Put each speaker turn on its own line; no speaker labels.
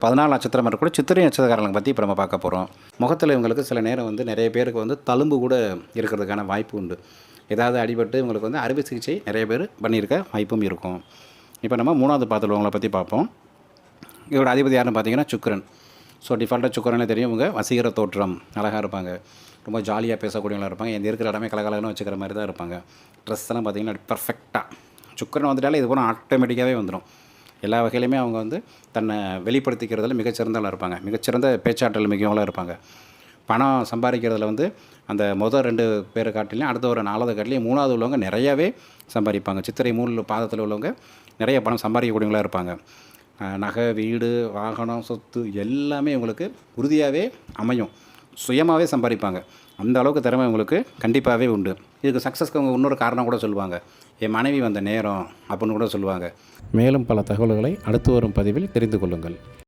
14 நட்சத்திரம் இருக்கக்கூடிய சித்திரை நட்சத்திரக்காரங்களை பற்றி இப்போ நம்ம பார்க்க போகிறோம். முகத்தில் இவங்களுக்கு சில நேரம் வந்து நிறைய பேருக்கு வந்து தழும்பு கூட இருக்கிறதுக்கான வாய்ப்பு உண்டு. ஏதாவது அடிபட்டு இவங்களுக்கு வந்து அறுவை சிகிச்சை நிறைய பேர் பண்ணியிருக்க வாய்ப்பும் இருக்கும். இப்போ நம்ம 3வது பாத்துள்ளவங்களை பற்றி பார்ப்போம். இவரோட அதிபதி யாருன்னு பார்த்தீங்கன்னா சுக்கிரன். ஸோ டிஃபால்ட்டாக சுக்கிரனே தெரியும், இவங்க வசீகர தோற்றம், அழகாக இருப்பாங்க, ரொம்ப ஜாலியாக பேசக்கூடியவங்களாக இருப்பாங்க, எந்த இருக்கிற இடமே கலகலன்னு வச்சுக்கிற மாதிரி தான் இருப்பாங்க. ட்ரெஸ் எல்லாம் பார்த்திங்கன்னா பர்ஃபெக்டாக சுக்கிரன் வந்துட்டாலே இது போல் ஆட்டோமேட்டிக்காகவே வந்துடும். எல்லா வகையிலையுமே அவங்க வந்து தன்னை வெளிப்படுத்திக்கிறதுல மிகச்சிறந்தவளாக இருப்பாங்க, மிகச்சிறந்த பேச்சாற்றல் மிகவங்களாக இருப்பாங்க. பணம் சம்பாதிக்கிறதுல வந்து அந்த மொதல் 2 பேரை காட்டிலையும் அடுத்த ஒரு 4வது காட்டிலையும் 3வது உள்ளவங்க நிறையாவே சம்பாதிப்பாங்க. சித்திரை 3 பாதத்தில் உள்ளவங்க நிறைய பணம் சம்பாதிக்கக்கூடியவங்களாக இருப்பாங்க. நகை, வீடு, வாகனம், சொத்து எல்லாமே இவங்களுக்கு உறுதியாகவே அமையும். சுயமாகவே சம்பாதிப்பாங்க. அந்த அளவுக்கு திறமை இவங்களுக்கு கண்டிப்பாகவே உண்டு. இதுக்கு சக்ஸஸ்க்கு அவங்க இன்னொரு காரணம் கூட சொல்லுவாங்க, என் மனைவி வந்த நேரம் அப்படின்னு கூட சொல்லுவாங்க. மேலும் பல தகவல்களை அடுத்து வரும் பதிவில் தெரிந்து கொள்ளுங்கள்.